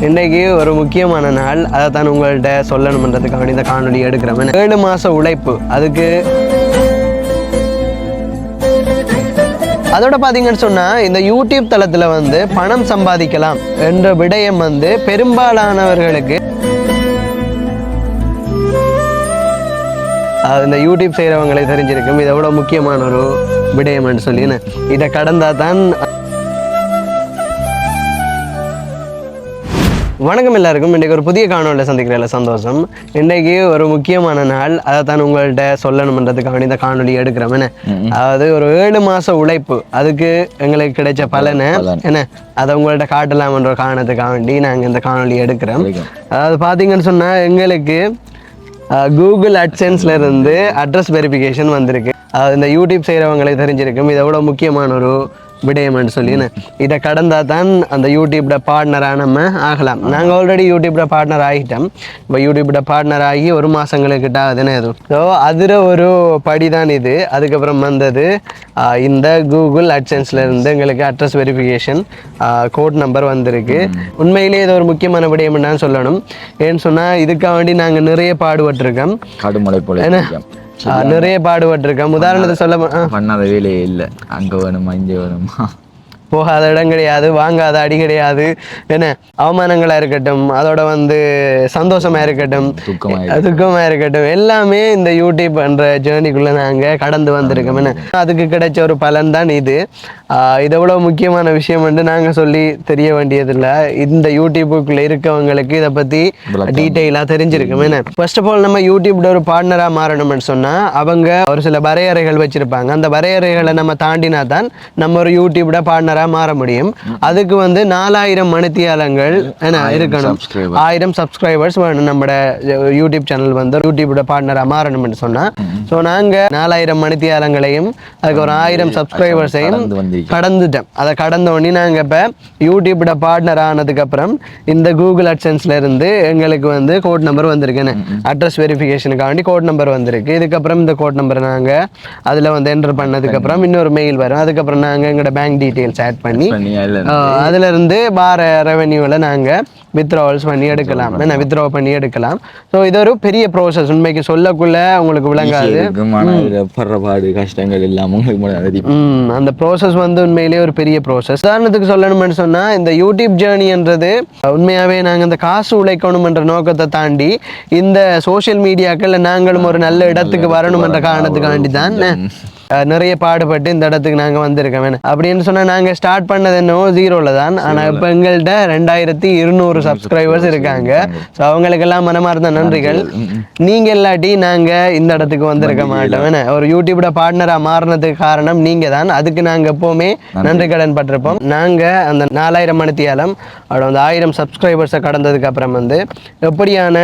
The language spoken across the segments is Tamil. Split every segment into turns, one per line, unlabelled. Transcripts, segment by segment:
இன்றைக்கு ஒரு முக்கியமான நாள், அதை தான் உங்கள்கிட்ட சொல்லணுன்றதுக்காக இந்த காணொலி எடுக்கிறேன். 7 மாத உழைப்பு, அதுக்கு அதோட பார்த்தீங்கன்னு சொன்னால் இந்த யூடியூப் தளத்தில் வந்து பணம் சம்பாதிக்கலாம் என்ற விடயம் வந்து பெரும்பாலானவர்களுக்கு இந்த யூடியூப் செய்கிறவங்களை தெரிஞ்சிருக்கும். இது எவ்வளோ முக்கியமான ஒரு விடயம்னு சொல்லி இதை கடந்தால் தான். வணக்கம் எல்லாருக்கும். இன்றைக்கு ஒரு புதிய காணொலியில் சந்திக்கிறதுல சந்தோஷம். இன்றைக்கு ஒரு முக்கியமான நாள், அதை தான் உங்கள்கிட்ட சொல்லணுன்றதுக்காக இந்த காணொலி எடுக்கிறேன். அதாவது ஒரு 7 மாத உழைப்பு, அதுக்கு எங்களுக்கு கிடைச்ச பலனை என்ன அதை உங்கள்கிட்ட காட்டலாம்ன்ற காரணத்துக்காக வேண்டி நாங்கள் இந்த காணொலி எடுக்கிறோம். அதாவது பார்த்தீங்கன்னு சொன்னால் எங்களுக்கு கூகுள் அட்சென்ஸ்ல இருந்து அட்ரஸ் வெரிஃபிகேஷன் வந்திருக்கு. இந்த யூடியூப் செய்கிறவங்களை தெரிஞ்சிருக்கும். இது எவ்வளோ முக்கியமான ஒரு விடயம்னு சொல்லி இதை கடந்தால் தான் அந்த யூடியூப்ட பார்ட்னராக நம்ம ஆகலாம். நாங்கள் ஆல்ரெடி யூடியூப்ட பார்ட்னர் ஆகிட்டோம். இப்போ யூடியூப்ட பார்ட்னர் ஆகி ஒரு மாதங்களுக்கிட்ட அதுன்னு எதுவும். ஸோ அதில் ஒரு படி தான் இது. அதுக்கப்புறம் வந்தது இந்த கூகுள் அட்சென்ஸ்ல இருந்து எங்களுக்கு அட்ரஸ் வெரிஃபிகேஷன் கோட் நம்பர் வந்திருக்கு. உண்மையிலேயே இது ஒரு முக்கியமான விடயம் தான் சொல்லணும். ஏன்னு சொன்னால் இதுக்காக வேண்டி நாங்கள் நிறைய பாடுபட்டிருக்கோம். நிறைய பாடுபட்டிருக்கோம். உதாரணத்துக்கு சொல்ல
பண்ணாத வேலையே இல்லை. அங்கே வேணுமா இங்கே வேணுமா,
போகாத இடம் கிடையாது, வாங்காத அடி கிடையாது, என்ன அவமானங்களாக இருக்கட்டும், அதோட வந்து சந்தோஷமாக இருக்கட்டும், துக்கமாக இருக்கட்டும், எல்லாமே இந்த யூடியூப் என்ற ஜேர்னிக்குள்ளே நாங்கள் கடந்து வந்திருக்கோம். என்ன அதுக்கு கிடைச்ச ஒரு பலன் தான் இது. இது எவ்வளோ முக்கியமான விஷயம் வந்து நாங்கள் சொல்லி தெரிய வேண்டியதில்லை. இந்த யூடியூப்புக்குள்ளே இருக்கவங்களுக்கு இதை பற்றி டீட்டெயிலாக தெரிஞ்சிருக்கும். என்ன ஃபர்ஸ்ட் ஆஃப் ஆல் நம்ம யூடியூப்ல ஒரு பார்ட்னராக மாறணும்னு சொன்னால் அவங்க ஒரு சில வரையறைகள் வச்சுருப்பாங்க. அந்த வரையறைகளை நம்ம தாண்டினா தான் நம்ம ஒரு யூடியூப்ட பார்ட்னராக மாற முடியும். அதுக்கு வந்து 4000 மணித்தியாலங்கள் என்ன இருக்கணும், 1000 சப்ஸ்கிரைபர்ஸ் வேணும். நம்மட யூடியூப் சேனல் வந்து யூடியூபோட பார்ட்னரா மாறணும்னு சொன்னா, ஸோ நாங்க 4000 மணித்தியாலங்களையும் அதுக்கு ஒரு 1000 சப்ஸ்கிரைபர்ஸையும் கடந்துட்டோம். அதை கடந்த உடனே நாங்க இப்ப யூடியூபோட பார்ட்னர் ஆனதுக்கு அப்புறம் இந்த கூகுள் அட்சென்ஸ்ல இருந்து எங்களுக்கு வந்து கோட் நம்பர் வந்திருக்கு. அட்ரஸ் வெரிஃபிகேஷனுக்காண்டி கோட் நம்பர் வந்திருக்கு. இதுக்கப்புறம் இந்த கோட் நம்பர் நாங்க அதுல வந்து என்டர் பண்ணதுக்கு அப்புறம் இன்னொரு மெயில் வரும். அதுக்கப்புறம் நாங்க எங்களோட பேங்க் டீடைல்ஸ் ஆட் பண்ணி அதுல இருந்து வார ரெவென்யூல நாங்க வித்ட்ராவல்ஸ் பண்ணி எடுக்கலாம், என்ன வித்ட்ரா பண்ணி எடுக்கலாம். ஸோ இது ஒரு பெரிய ப்ரோசஸ். உண்மைக்கு சொல்லக்குள்ள உங்களுக்கு விளங்காது,
கஷ்டங்கள் இல்லாம
அந்த ப்ரோசஸ் வந்து உண்மையிலேயே ஒரு பெரிய ப்ரோசஸ். உதாரணத்துக்கு சொல்லணும்னு சொன்னா இந்த யூடியூப் ஜேர்னின்றது உண்மையாவே நாங்க இந்த காசு உழைக்கணும் என்ற நோக்கத்தை தாண்டி இந்த சோசியல் மீடியாக்கள் நாங்களும் ஒரு நல்ல இடத்துக்கு வரணும் என்ற காரணத்துக்காண்டி தான் நிறைய பாடுபட்டு இந்த இடத்துக்கு நாங்கள் வந்திருக்கோம். அப்படின்னு சொன்னால் நாங்கள் ஸ்டார்ட் பண்ணது என்னவோ 0ல தான். ஆனால் இப்போ எங்கள்கிட்ட 2200 சப்ஸ்கிரைபர்ஸ் இருக்காங்க. ஸோ அவங்களுக்கெல்லாம் மனமார்ந்த நன்றிகள். நீங்கள் இல்லாட்டி நாங்கள் இந்த இடத்துக்கு வந்திருக்க மாட்டோம். ஒரு யூடியூபோட பார்ட்னராக மாறினதுக்கு காரணம் நீங்கள் தான். அதுக்கு நாங்கள் எப்போவுமே நன்றி கடன் பட்டிருப்போம். நாங்கள் அந்த 4000 மணித்தியாலம் அதோட அந்த 1000 சப்ஸ்கிரைபர்ஸை கடந்ததுக்கு அப்புறம் வந்து எப்படியான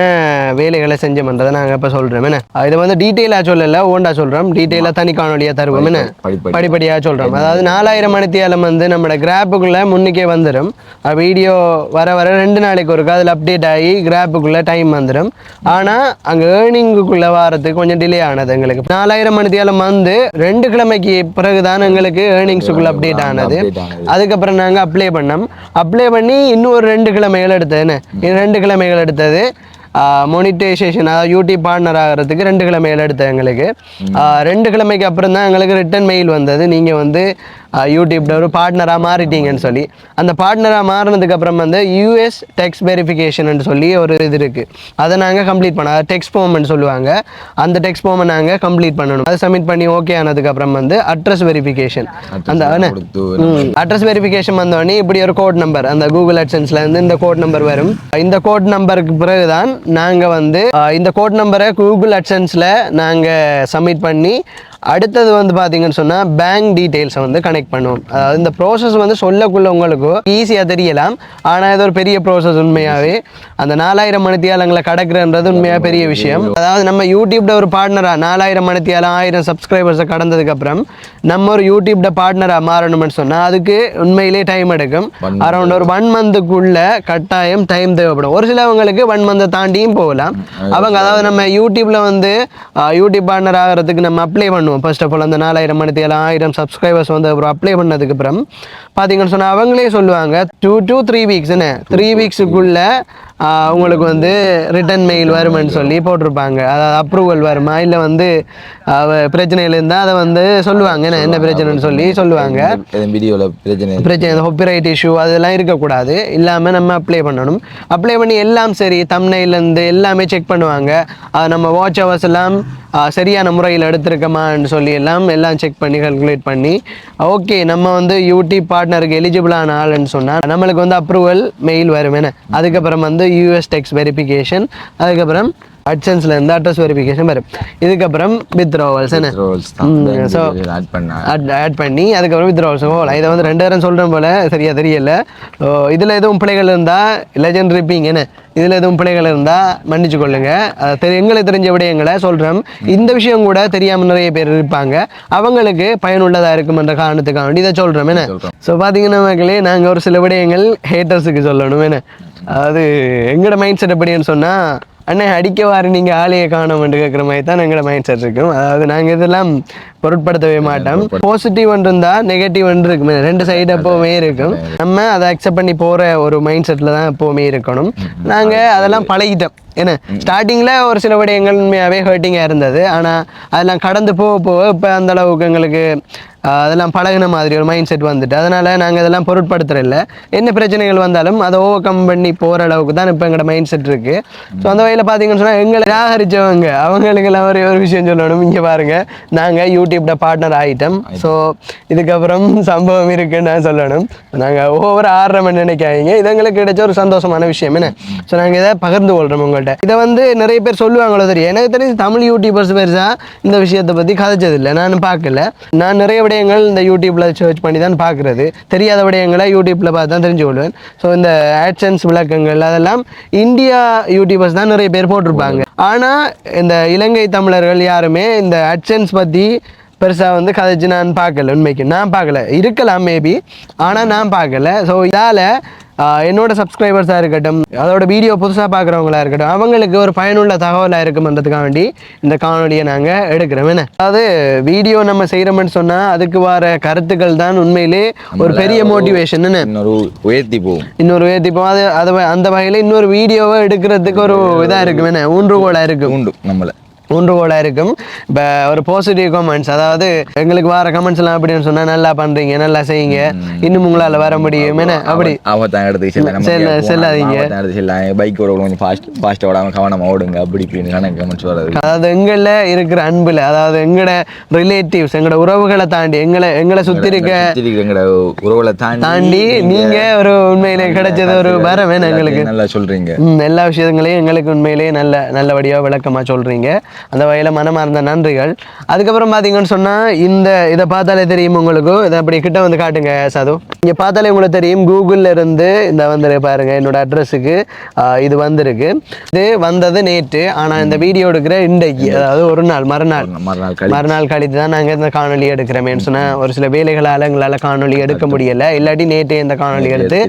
வேலைகளை செஞ்சோம்ன்றதை நாங்கள் இப்போ சொல்கிறோம். இதை வந்து டீட்டெயிலாக சொல்லலை, ஓண்டா சொல்கிறோம். டீட்டெயிலாக தனி காணொலியாக தருவோம். படிப்படியா சொல்றோம். அதாவது 4000 மணித்தியாலம் வந்து நம்ம கிராப்புக்குள்ள முன்னுக்கே வந்துடும். வீடியோ வர வர 2 நாளைக்கு ஒருக்கா அதில் அப்டேட் ஆகி கிராப்புக்குள்ள டைம் வந்துடும். ஆனா அங்க ஏர்னிங்குக்குள்ள வாரத்துக்கு கொஞ்சம் டிலே ஆனது. எங்களுக்கு 4000 மணித்தியாலம் வந்து 2 கிழமைக்கு பிறகுதான் எங்களுக்கு ஏர்னிங்ஸுக்குள்ள அப்டேட் ஆனது. அதுக்கப்புறம் நாங்க அப்ளை பண்ணி இன்னும் ஒரு 2 கிழமைகள் எடுத்தது. 2 கிழமைகள் எடுத்தது மோனிட்டைசேஷன், அதாவது யூடியூப் பார்ட்னர் ஆகிறதுக்கு 2 கிழமைகள் எடுத்தது எங்களுக்கு. 2 கிழமைக்கு அப்புறம் தான் எங்களுக்கு ரிட்டன் மெயில் வந்தது, நீங்கள் வந்து யூடியூப்ல ஒரு பார்ட்னராக மாறிட்டீங்கன்னு சொல்லி. அந்த பார்ட்னராக மாறினதுக்கு அப்புறம் வந்து யூஎஸ் டெக்ஸ்ட் வெரிஃபிகேஷன் சொல்லி ஒரு இது இருக்குது. அதை நாங்கள் கம்ப்ளீட் பண்ணோம். டெக்ஸ்ட் ஃபார்ம்னு சொல்லுவாங்க. அந்த டெக்ஸ்ட் ஃபார்மை நாங்கள் கம்ப்ளீட் பண்ணணும். அதை சப்மிட் பண்ணி ஓகே ஆனதுக்கப்புறம் வந்து அட்ரஸ் வெரிஃபிகேஷன், அந்த அட்ரஸ் வெரிஃபிகேஷன் வந்தோடனே இப்படி ஒரு கோட் நம்பர் அந்த கூகுள் அட்சென்ஸ்ல இருந்து இந்த கோட் நம்பர் வரும். இந்த கோட் நம்பருக்கு பிறகுதான் நாங்கள் வந்து இந்த கோட் நம்பரை கூகுள் அட்சென்ஸில் நாங்கள் சப்மிட் பண்ணி அடுத்தது வந்து பார்த்தீங்கன்னு சொன்னால் பேங்க் டீட்டெயில்ஸை வந்து கனெக்ட் பண்ணுவோம். அதாவது இந்த ப்ரோசஸ் வந்து சொல்லக்குள்ள உங்களுக்கு ஈஸியாக தெரியலாம், ஆனால் இது ஒரு பெரிய ப்ரோசஸ். உண்மையாகவே அந்த 4000 மணித்தியாலங்களை கடக்கிறன்றது உண்மையாக பெரிய விஷயம். அதாவது நம்ம யூடியூப்ல ஒரு பார்ட்னராக 4000 மணித்தியாலம் 1000 சப்ஸ்கிரைபர்ஸை கடந்ததுக்கப்புறம் நம்ம ஒரு யூடியூப்ட பார்ட்னராக மாறணும்னு சொன்னால் அதுக்கு உண்மையிலே டைம் எடுக்கும். அரௌண்ட் ஒரு 1 மந்த்துக்குள்ள கட்டாயம் டைம் தேவைப்படும். ஒரு சிலவங்களுக்கு 1 மந்த்தை தாண்டியும் போகலாம். அவங்க அதாவது நம்ம யூடியூப்ல வந்து யூடியூப் பார்ட்னர் ஆகிறதுக்கு நம்ம அப்ளை பண்ணுவோம். சொல்லுவோம். ஃபர்ஸ்ட் ஆஃப் ஆல் அந்த 4000 மணிக்கு 1000 சப்ஸ்கிரைபர்ஸ் வந்து அப்புறம் அப்ளை பண்ணதுக்கு அப்புறம் பார்த்தீங்கன்னு சொன்னால் அவங்களே சொல்லுவாங்க 2 to 3 வீக்ஸ் என்ன 3 வீக்ஸுக்குள்ள உங்களுக்கு வந்து ரிட்டர்ன் மெயில் வருமென்னு சொல்லி போட்டிருப்பாங்க. அதாவது அப்ரூவல் வருமா இல்லை வந்து பிரச்சனைகள் இருந்தால் அதை வந்து சொல்லுவாங்க என்ன பிரச்சனைன்னு சொல்லி சொல்லுவாங்க. பிரச்சனை காப்பிரைட் இஷ்யூ அதெல்லாம் இருக்கக்கூடாது, இல்லாமல் நம்ம அப்ளை பண்ணணும். அப்ளை பண்ணி எல்லாம் சரி தம்ப்நெயிலேருந்து எல்லாமே செக் பண்ணுவாங்க. நம்ம வாட்ச் ஹவர்ஸ் எல்லாம் சரியான முறையில் எடுத்திருக்கமான்னு சொல்லி எல்லாம் செக் பண்ணி கால்குலேட் பண்ணி ஓகே நம்ம வந்து யூடியூப் பார்ட்னருக்கு எலிஜிபிளான ஆளுன்னு சொன்னால் நம்மளுக்கு வந்து அப்ரூவல் மெயில் வரும் என்ன. அதுக்கப்புறம் வந்து யூஎஸ் டெக்ஸ் வெரிஃபிகேஷன், அதுக்கப்புறம் அட்சன்ஸ்ல இருந்து அட்ரஸ் வெரிஃபிகேஷன் வரும். இதுக்கப்புறம் வித்ட்ராவல்ஸ் என்ன ஸோ ஆட் பண்ணி அதுக்கப்புறம் வித்ட்ராவல்ஸ் போகலாம். இதை வந்து 2 நேரம் சொல்கிறேன் போல் சரியா தெரியல. இதில் எதுவும் பிள்ளைகள் இருந்தால் லெஜண்ட் இருப்பீங்க என்ன, இதில் எதுவும் பிள்ளைகள் இருந்தால் மன்னிச்சு கொள்ளுங்க. எங்களுக்கு தெரிஞ்ச விடயங்களை சொல்கிறோம். இந்த விஷயம் கூட தெரியாமல் நிறைய பேர் இருப்பாங்க, அவங்களுக்கு பயனுள்ளதாக இருக்குமென்ற காரணத்துக்காக வேண்டி இதை சொல்கிறோம் என்ன. ஸோ பார்த்தீங்கன்னா மக்களே நாங்கள் ஒரு சில விடயங்கள் ஹேட்டர்ஸுக்கு சொல்லணும் என்ன. அது எங்களோட மைண்ட் செட் எப்படின்னு சொன்னால் அண்ணே அடிக்க வாரு நீங்கள் ஆளையை காணோம்னு கேட்குற மாதிரி தான் எங்களோட மைண்ட் செட் இருக்கும். அதாவது நாங்கள் இதெல்லாம் பொருட்படுத்தவே மாட்டோம். பாசிட்டிவ் ஒன்று இருந்தால் நெகட்டிவ் ஒன்று இருக்குமே, 2 சைடு எப்போவுமே இருக்கும். நம்ம அதை அக்செப்ட் பண்ணி போகிற ஒரு மைண்ட் செட்டில் தான் எப்போவுமே இருக்கணும். நாங்கள் அதெல்லாம் பழகிட்டோம் என்ன. ஸ்டார்டிங்கில் ஒரு சில விடயங்கள் உண்மையாகவே ஹர்ட்டிங்காக இருந்தது, ஆனால் அதெல்லாம் கடந்து போக இப்போ அந்த அளவுக்கு எங்களுக்கு அதெல்லாம் பழகின மாதிரி ஒரு மைண்ட் செட் வந்துட்டு அதனால் நாங்கள் இதெல்லாம் பொருட்படுத்துறதில்ல. என்ன பிரச்சனைகள் வந்தாலும் அதை ஓவர் கம் பண்ணி போகிற அளவுக்கு தான் இப்போ எங்களோட மைண்ட் செட் இருக்குது. ஸோ அந்த வகையில் பார்த்தீங்கன்னு சொன்னால் எங்களை நிராகரித்தவங்க அவங்களுக்கெல்லாம் ஒரு விஷயம் சொல்லணும். இங்கே பாருங்கள் நாங்கள் யூடியூப்ல பார்ட்னர் ஆகிட்டோம். ஸோ இதுக்கப்புறம் சம்பவம் இருக்குன்னு நான் சொல்லணும். நாங்கள் ஓவர் ஆடுறோம்னு நினைக்காதீங்க, இது எங்களுக்கு கிடைச்ச ஒரு சந்தோஷமான விஷயம் என்ன. ஸோ நாங்கள் இதை பகிர்ந்து கொள்கிறோம் உங்கள்கிட்ட. இதை வந்து நிறைய பேர் சொல்லுவாங்களோ தெரியும், எனக்கு தெரிஞ்சு தமிழ் யூடியூபர்ஸ் பெருசாக இந்த விஷயத்தை பற்றி கதைச்சதில்லை, நான் பார்க்கல. நான் நிறைய விடயங்கள் இந்த யூடியூப்ல சர்ச் பண்ணி தான் பார்க்குறது, தெரியாத விடயங்களை யூடியூப்ல பார்த்து தான் தெரிஞ்சு கொள்வேன். ஸோ இந்த ஆட்சன்ஸ் விளக்கங்கள் அதெல்லாம் இந்தியா யூடியூபர்ஸ் தான் நிறைய பேர் போட்டிருப்பாங்க. ஆனால் இந்த இலங்கை தமிழர்கள் யாருமே இந்த ஆட்சன்ஸ் பற்றி பெருசாக வந்து கதைச்சு நான் பார்க்கல. உண்மைக்கு நான் பார்க்கல, இருக்கலாம் மேபி, ஆனால் நான் பார்க்கல. ஸோ இதால் என்னோட சப்ஸ்கிரைபர்ஸாக இருக்கட்டும், அதோட வீடியோ புதுசாக பார்க்குறவங்களா இருக்கட்டும், அவங்களுக்கு ஒரு பயனுள்ள தகவலாக இருக்குமன்றதுக்காக வேண்டி இந்த காணொலியை நாங்கள் எடுக்கிறோம் என்ன. அதாவது வீடியோ நம்ம செய்கிறோம்னு சொன்னால் அதுக்கு வர கருத்துக்கள் தான் உண்மையிலே ஒரு பெரிய மோட்டிவேஷன், இன்னொரு உயர்த்தி போகும். அது அந்த வகையில் இன்னொரு வீடியோவை எடுக்கிறதுக்கு ஒரு இதாக இருக்கும் என்ன, ஊன்றுகோலாக இருக்கும் ஊன்றுகோலாக இருக்கும். இப்போ ஒரு பாசிட்டிவ் கமெண்ட்ஸ், அதாவது எங்களுக்கு வர கமெண்ட்ஸ் எல்லாம் அப்படின்னு சொன்னால் நல்லா பண்ணுறீங்க, நல்லா செய்யுங்க, இன்னும் உங்களால் வர முடியும் என்ன, அப்படி செல்லாதீங்க, பைக்கோட கொஞ்சம் ஃபாஸ்ட்டாக ஓடாமல் கவனமாக ஓடுங்க அப்படி இப்படின்னு கமெண்ட்ஸ் வராது. அதாவது எங்களில் இருக்கிற அன்பில், அதாவது எங்களோட ரிலேட்டிவ்ஸ் எங்களோட உறவுகளை தாண்டி எங்களை சுற்றி இருக்க எங்களோட உறவுகளை தாண்டி நீங்கள் ஒரு உண்மையிலே கிடைச்சது ஒரு வரம் வேணும் எங்களுக்கு. நல்லா சொல்கிறீங்க, எல்லா விஷயங்களையும் எங்களுக்கு உண்மையிலேயே நல்லபடியாக விளக்கமாக சொல்கிறீங்க. அந்த வகையில் மனமார்ந்த நன்றிகள். அதுக்கப்புறம் பார்த்தீங்கன்னு சொன்னால் இதை பார்த்தாலே தெரியும் உங்களுக்கு, இதை அப்படி கிட்ட வந்து காட்டுங்க சாது. இங்கே பார்த்தாலே உங்களுக்கு தெரியும், கூகுளில் இருந்து இந்த வந்து பாருங்க என்னோட அட்ரஸுக்கு இது வந்திருக்கு. இது வந்தது நேற்று, ஆனால் இந்த வீடியோ எடுக்கிற இன்றைக்கு, அதாவது ஒரு நாள் மறுநாள் கழித்து தான் நாங்கள் இந்த காணொலி எடுக்கிறோமேன்னு சொன்னால் ஒரு சில வேலைகளால் எங்களால் காணொலி எடுக்க முடியலை, இல்லாட்டி நேற்று இந்த காணொலி எடுத்து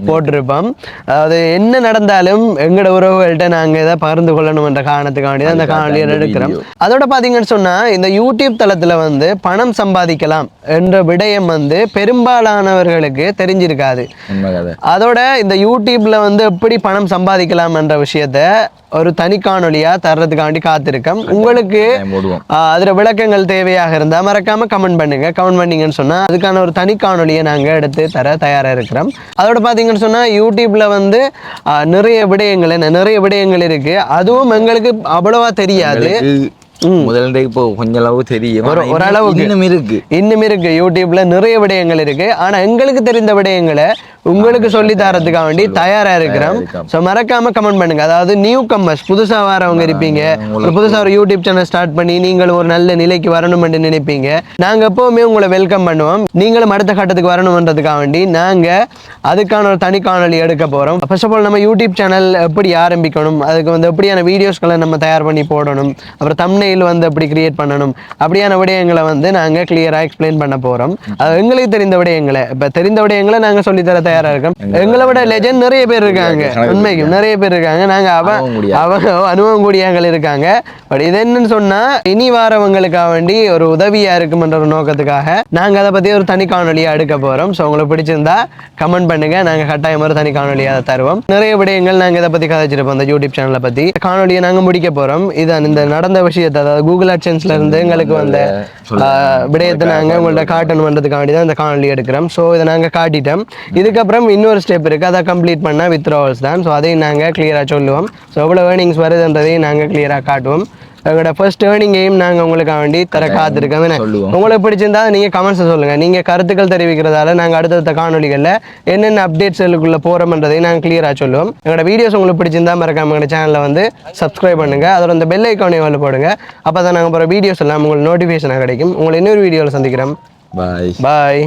போட்டிருப்போம். அதாவது என்ன நடந்தாலும் எங்களோட உறவுகள்கிட்ட நாங்கள் இதை பகிர்ந்து கொள்ளணும் என்ற காரணத்துக்காண்டி தான் இந்த காணொலியை எடுக்கிறோம். அதோட பாத்தீங்கன்னு சொன்னா இந்த யூடியூப் தளத்துல வந்து பணம் சம்பாதிக்கலாம் என்ற விடயம் வந்து பெரும்பாலானவர்களுக்கு தெரிஞ்சிருக்காது. அதோட இந்த யூடியூப்ல வந்து எப்படி பணம் சம்பாதிக்கலாம் என்ற விஷயத்த ஒரு தனி காணொலியா தர்றதுக்காண்டி காத்திருக்கோம். உங்களுக்கு அதுல விளக்கங்கள் தேவையாக இருந்தா மறக்காம கமெண்ட் பண்ணுங்க. கமெண்ட் பண்ணீங்கன்னு சொன்னா அதுக்கான ஒரு தனி காணொலியை நாங்க எடுத்து தர தயாரா இருக்கிறோம். அதோட பாத்தீங்கன்னு சொன்னா யூடியூப்ல வந்து நிறைய விடயங்கள் இருக்கு, அதுவும் எங்களுக்கு அவ்வளவா தெரியாது. முதல்ல இப்போ கொஞ்ச அளவு தெரியும், ஓரளவுக்கு இன்னும் இருக்கு. யூடியூப்ல நிறைய விடயங்கள் இருக்கு, ஆனா எங்களுக்கு தெரிந்த விடயங்களை உங்களுக்கு சொல்லி தரதுக்காக வேண்டி தயாரா இருக்கிறோம். ஸோ மறக்காம கமெண்ட் பண்ணுங்க. அதாவது நியூ கம்மர்ஸ், புதுசா வரவங்க இருப்பீங்க, ஒரு புதுசா ஒரு யூடியூப் சேனல் ஸ்டார்ட் பண்ணி நீங்களும் ஒரு நல்ல நிலைக்கு வரணும்னு நினைப்பீங்க, நாங்க எப்பவுமே உங்களை வெல்கம் பண்ணுவோம். நீங்களும் அடுத்த கட்டத்துக்கு வரணும்ன்றதுக்காக வேண்டி நாங்க அதுக்கான ஒரு தனி காணொலி எடுக்க போறோம். ஃபர்ஸ்ட் ஆஃப் ஆல் நம்ம யூடியூப் சேனல் எப்படி ஆரம்பிக்கணும், அதுக்கு வந்து எப்படியான வீடியோஸ்களை நம்ம தயார் பண்ணி போடணும், அப்புறம் தம்ப்நெயில் வந்து எப்படி கிரியேட் பண்ணணும் அப்படியான விடயங்களை வந்து நாங்கள் கிளியராக எக்ஸ்பிளைன் பண்ண போகிறோம். அது எங்களுக்கு தெரிந்த விடயங்களை இப்போ தெரிந்த விடயங்களை நாங்கள் சொல்லித்தர தயாராக இருக்கோம். எங்களை விட லெஜண்ட் நிறைய பேர் இருக்காங்க, உண்மைக்கும் நிறைய பேர் இருக்காங்க. நாங்கள் அவங்க அனுபவம் கூடியவங்க இருக்காங்க. பட் இது என்னன்னு சொன்னால் இனி வாரவங்களுக்காக வேண்டி ஒரு உதவியாக இருக்குமென்ற ஒரு நோக்கத்துக்காக நாங்கள் அதை பற்றி ஒரு தனி காணொலியாக எடுக்க போகிறோம். ஸோ உங்களுக்கு பிடிச்சிருந்தா கமெண்ட் பண்ணுங்க, நாங்கள் கட்டாயம் ஒரு தனி காணொலியாக தருவோம். நிறைய விடயங்கள் நாங்கள் இதை பற்றி கதைச்சிருப்போம் இந்த யூடியூப் சேனலை பற்றி. காணொலியை நாங்கள் முடிக்க போகிறோம். இதான் இந்த நடந்த விஷயத்தை, அதாவது கூகுள் அட்சென்ஸ்ல இருந்து எங்களுக்கு வந்த விடயத்தை நாங்கள் உங்கள்ட்ட காட்டணுன்றதுக்காண்டி தான் இந்த காணொலி எடுக்கிறோம். ஸோ இதை நாங்கள் காட்டிட்டோம். இதுக்கப்புறம் இன்னொரு ஸ்டெப் இருக்குது, அதை கம்ப்ளீட் பண்ணால் வித்ட்ராவல்ஸ் தான். ஸோ அதையும் நாங்கள் கிளியராக சொல்லுவோம். ஸோ எவ்வளோ ஏர்னிங்ஸ் வருதுன்றதையும் நாங்கள் கிளியராக காட்டுவோம். எங்களோட ஃபர்ஸ்ட் ஏர்னிங்கையும் நாங்கள் உங்களுக்காக வேண்டி தர காத்திருக்கோம். உங்களுக்கு பிடிச்சிருந்தா நீங்கள் கமெண்ட்ஸை சொல்லுங்கள். நீங்கள் கருத்துக்கள் தெரிவிக்கிறதால நாங்கள் அடுத்தடுத்த காணொலிகளில் என்னென்ன அப்டேட்ஸ்களுக்குள்ளே போகிறோம்ன்றதையும் நாங்கள் கிளியராக சொல்லுவோம். எங்களோட வீடியோஸ் உங்களுக்கு பிடிச்சிருந்தா மறக்காம எங்களோட சேனலில் வந்து சப்ஸ்கிரைப் பண்ணுங்கள். அதோட அந்த பெல் ஐக்கானையும் வந்து போடுங்க. அப்போ தான் நாங்கள் போகிற வீடியோஸ் எல்லாம் உங்களுக்கு நோட்டிஃபிகேஷனாக கிடைக்கும். உங்களை இன்னொரு வீடியோவில் சந்திக்கிறோம்.
பாய்
பாய்.